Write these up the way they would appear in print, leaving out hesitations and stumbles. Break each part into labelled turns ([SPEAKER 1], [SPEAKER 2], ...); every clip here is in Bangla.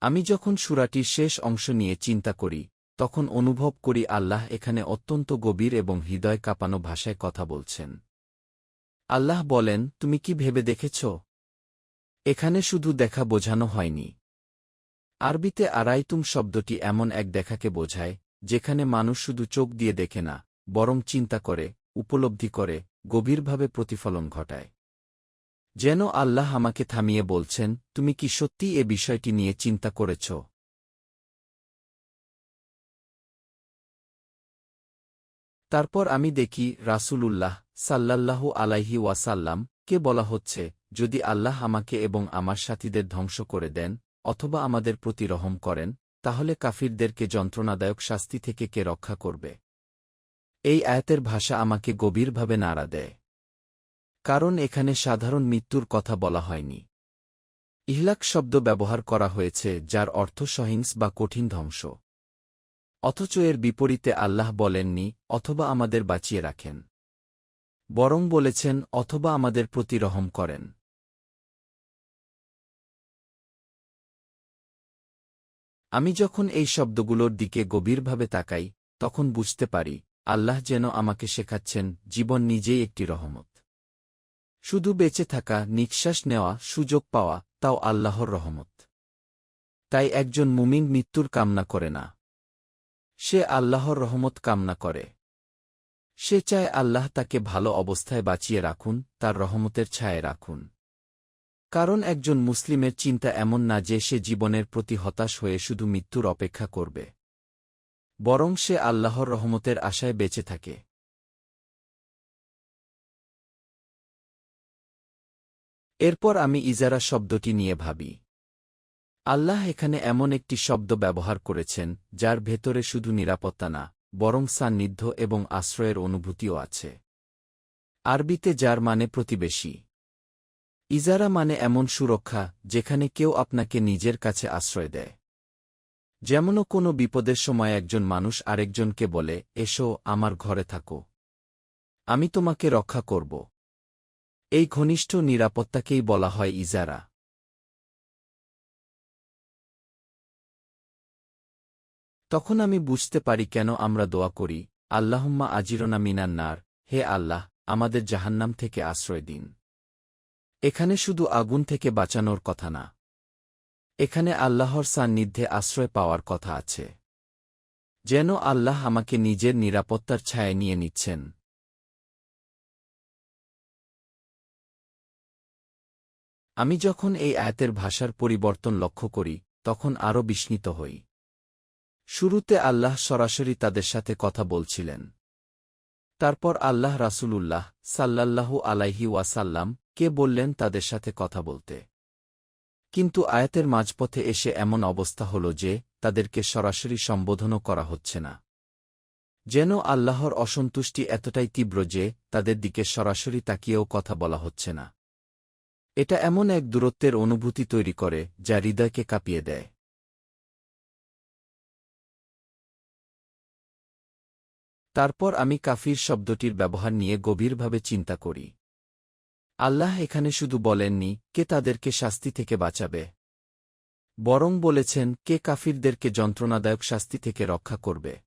[SPEAKER 1] আমি যখন সূরাটির শেষ অংশ নিয়ে চিন্তা করি, তখন অনুভব করি আল্লাহ এখানে অত্যন্ত গভীর এবং হৃদয় কাঁপানো ভাষায় কথা বলছেন। আল্লাহ বলেন, তুমি কি ভেবে দেখেছ? এখানে শুধু দেখা বোঝানো হয়নি। আরবিতে আরাইতুম শব্দটি এমন এক দেখাকে বোঝায়, যেখানে মানুষ শুধু চোখ দিয়ে দেখে না, বরং চিন্তা করে, উপলব্ধি করে, গভীরভাবে প্রতিফলন ঘটায়। যেন আল্লাহ আমাকে থামিয়ে বলছেন, তুমি কি সত্যি এ বিষয়টি নিয়ে চিন্তা করেছ? তারপর আমি দেখি রাসূলুল্লাহ সাল্লাল্লাহু আলাইহি ওয়াসাল্লাম কে বলা হচ্ছে, যদি আল্লাহ আমাকে এবং আমার সাথীদের ধ্বংস করে দেন, অথবা আমাদের প্রতি রহম করেন, তাহলে কাফিরদেরকে যন্ত্রণাদায়ক শাস্তি থেকে কে রক্ষা করবে? এই আয়াতের ভাষা আমাকে গভীরভাবে নাড়া দেয়। কারণ এখানে সাধারণ মৃত্যুর কথা বলা হয়নি। ইহলাক শব্দ ব্যবহার করা হয়েছে, যার অর্থ সহিংস বা কঠিন ধ্বংস। অথচ এর বিপরীতে আল্লাহ বলেননি, অথবা আমাদের বাঁচিয়ে রাখেন। বরং বলেছেন, অথবা আমাদের প্রতি রহম করেন। আমি যখন এই শব্দগুলোর দিকে গভীরভাবে তাকাই, তখন বুঝতে পারি, আল্লাহ যেন আমাকে শেখাচ্ছেন, জীবন নিজেই একটি রহমত। শুধু বেঁচে থাকা, নিঃশ্বাস নেওয়া, সুযোগ পাওয়া, তাও আল্লাহর রহমত। তাই একজন মুমিন মৃত্যুর কামনা করে না। সে আল্লাহর রহমত কামনা করে। সে চায় আল্লাহ তাকে ভালো অবস্থায় বাঁচিয়ে রাখুন, তার রহমতের ছায়ায় রাখুন। কারণ একজন মুসলিমের চিন্তা এমন না যে সে জীবনের প্রতি হতাশ হয়ে শুধু মৃত্যুর অপেক্ষা করবে। বরং সে আল্লাহর রহমতের আশায় বেঁচে থাকে। এরপর আমি ইজারা শব্দটি নিয়ে ভাবি। আল্লাহ এখানে এমন একটি শব্দ ব্যবহার করেছেন, যার ভেতরে শুধু নিরাপত্তা না, বরং সান্নিধ্য এবং আশ্রয়ের অনুভূতিও আছে। আরবিতে যার মানে প্রতিবেশী। ইজারা মানে এমন সুরক্ষা, যেখানে কেউ আপনাকে নিজের কাছে আশ্রয় দেয়। যেমনও কোনো বিপদের সময় একজন মানুষ আরেকজনকে বলে, এসো, আমার ঘরে থাকো। আমি তোমাকে রক্ষা করব। এই ঘনিষ্ঠ নিরাপত্তাকেই বলা হয় ইজারা। তখন আমি বুঝতে পারি কেন আমরা দোয়া করি, আল্লাহুম্মা আজিরনা মিনান নার, হে আল্লাহ, আমাদের জাহান্নাম থেকে আশ্রয় দিন। এখানে শুধু আগুন থেকে বাঁচানোর কথা না। এখানে আল্লাহর সান্নিধ্যে আশ্রয় পাওয়ার কথা আছে। যেন আল্লাহ আমাকে নিজের নিরাপত্তার ছায়ায় নিয়ে নিচ্ছেন। আমি যখন এই আয়াতের ভাষার পরিবর্তন লক্ষ্য করি, তখন আরও বিস্মিত হই। শুরুতে আল্লাহ সরাসরি তাদের সাথে কথা বলছিলেন। তারপর আল্লাহ রাসূলুল্লাহ সাল্লাল্লাহু আলাইহি ওয়াসাল্লাম কে বললেন তাদের সাথে কথা বলতে। কিন্তু আয়াতের মাঝপথে এসে এমন অবস্থা হল যে, তাদেরকে সরাসরি সম্বোধনও করা হচ্ছে না। যেন আল্লাহর অসন্তুষ্টি এতটাই তীব্র যে, তাদের দিকে সরাসরি তাকিয়েও কথা বলা হচ্ছে না। এটা এমন এক দূরত্বের অনুভূতি তৈরি করে, যা হৃদয়কে কাঁপিয়ে দেয়। তারপর আমি কাফির শব্দটির ব্যবহার নিয়ে গভীরভাবে চিন্তা করি। আল্লাহ এখানে শুধু বলেননি, কে তাদেরকে শাস্তি থেকে বাঁচাবে। বরং বলেছেন, কে কাফিরদেরকে যন্ত্রণাদায়ক শাস্তি থেকে রক্ষা করবে।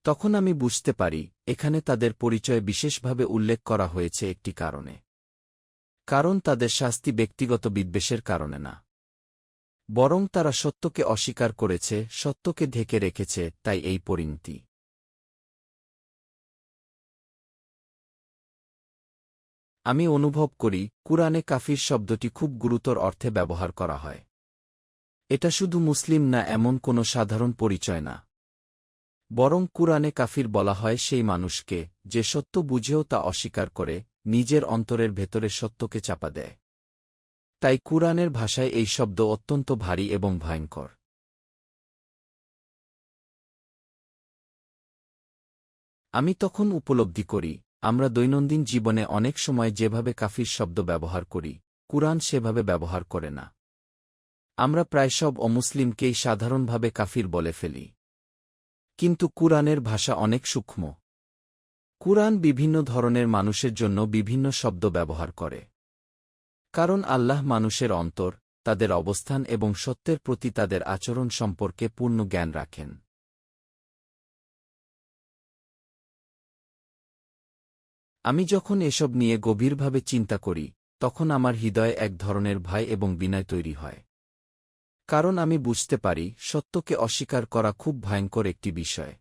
[SPEAKER 1] তখন আমি বুঝতে পারি, এখানে তাদের পরিচয় বিশেষভাবে উল্লেখ করা হয়েছে একটি কারণে। কারণ তাদের শাস্তি ব্যক্তিগত বিদ্বেষের কারণে না। বরং তারা সত্যকে অস্বীকার করেছে, সত্যকে ঢেকে রেখেছে, তাই এই পরিণতি। আমি অনুভব করি, কুরআনে কাফির শব্দটি খুব গুরুতর অর্থে ব্যবহার করা হয়। এটা শুধু মুসলিম না এমন কোনো সাধারণ পরিচয় না। বরং কুরআনে কাফির বলা হয় সেই মানুষকে, যে সত্য বুঝেও তা অস্বীকার করে, নিজের অন্তরের ভেতরে সত্যকে চাপা দেয়। তাই কুরআনের ভাষায় এই শব্দ অত্যন্ত ভারী এবং ভয়ঙ্কর। আমি তখন উপলব্ধি করি, আমরা দৈনন্দিন জীবনে অনেক সময় যেভাবে কাফির শব্দ ব্যবহার করি, কুরআন সেভাবে ব্যবহার করে না। আমরা প্রায় সব অমুসলিমকেই সাধারণভাবে কাফির বলে ফেলি। কিন্তু কুরআনের ভাষা অনেক সূক্ষ্ম। কুরআন বিভিন্ন ধরনের মানুষের জন্য বিভিন্ন শব্দ ব্যবহার করে। কারণ আল্লাহ মানুষের অন্তর, তাদের অবস্থান এবং সত্যের প্রতি তাদের আচরণ সম্পর্কে পূর্ণ জ্ঞান রাখেন। আমি যখন এসব নিয়ে গভীরভাবে চিন্তা করি, তখন আমার হৃদয়ে এক ধরনের ভয় এবং বিনয় তৈরি হয়। কারণ আমি বুঝতে পারি, সত্যকে অস্বীকার করা খুব ভয়ঙ্কর একটি বিষয়।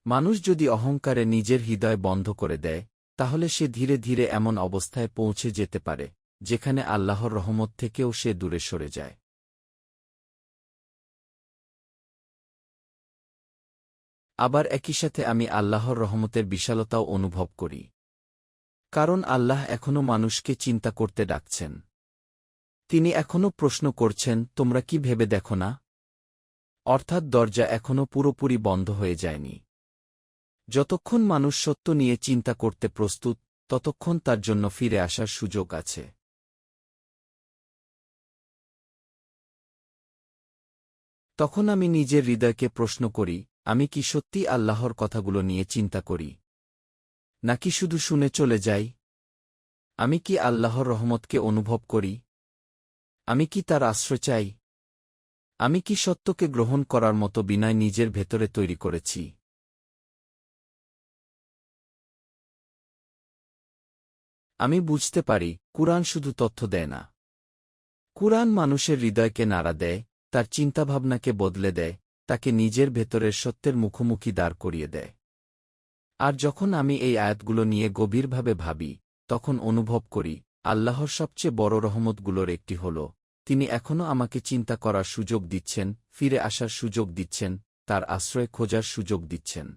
[SPEAKER 1] মানুষ যদি অহংকারে নিজের হৃদয় বন্ধ করে দেয়, তাহলে সে ধীরে ধীরে এমন অবস্থায় পৌঁছে যেতে পারে, যেখানে আল্লাহর রহমত থেকেও সে দূরে সরে যায়। আবার একই সাথে আমি আল্লাহর রহমতের বিশালতাও অনুভব করি। কারণ আল্লাহ এখনও মানুষকে চিন্তা করতে ডাকছেন। তিনি এখনও প্রশ্ন করছেন, তোমরা কি ভেবে দেখো না? অর্থাৎ দরজা এখনও পুরোপুরি বন্ধ হয়ে যায়নি। যতক্ষণ মানুষ সত্য নিয়ে চিন্তা করতে প্রস্তুত, ততক্ষণ তার জন্য ফিরে আসার সুযোগ আছে। তখন আমি নিজের হৃদয়কে প্রশ্ন করি, আমি কি সত্যি আল্লাহর কথাগুলো নিয়ে চিন্তা করি, নাকি শুধু শুনে চলে যাই? আমি কি আল্লাহর রহমতকে অনুভব করি? আমি কি তার আশ্রয় চাই? আমি কি সত্যকে গ্রহণ করার মতো বিনয় নিজের ভেতরে তৈরি করেছি? আমি বুঝতে পারি, কুরআন শুধু তথ্য দেয় না। কুরআন মানুষের হৃদয়কে নাড়া দেয়, তার চিন্তাভাবনাকে বদলে দেয়, তাকে নিজের ভেতরের সত্যের মুখোমুখি দাঁড় করিয়ে দেয়। আর যখন আমি এই আয়াতগুলো নিয়ে গভীরভাবে ভাবি, তখন অনুভব করি, আল্লাহর সবচেয়ে বড় রহমতগুলোর একটি হল, তিনি এখনও আমাকে চিন্তা করার সুযোগ দিচ্ছেন, ফিরে আসার সুযোগ দিচ্ছেন, তার আশ্রয় খোঁজার সুযোগ দিচ্ছেন।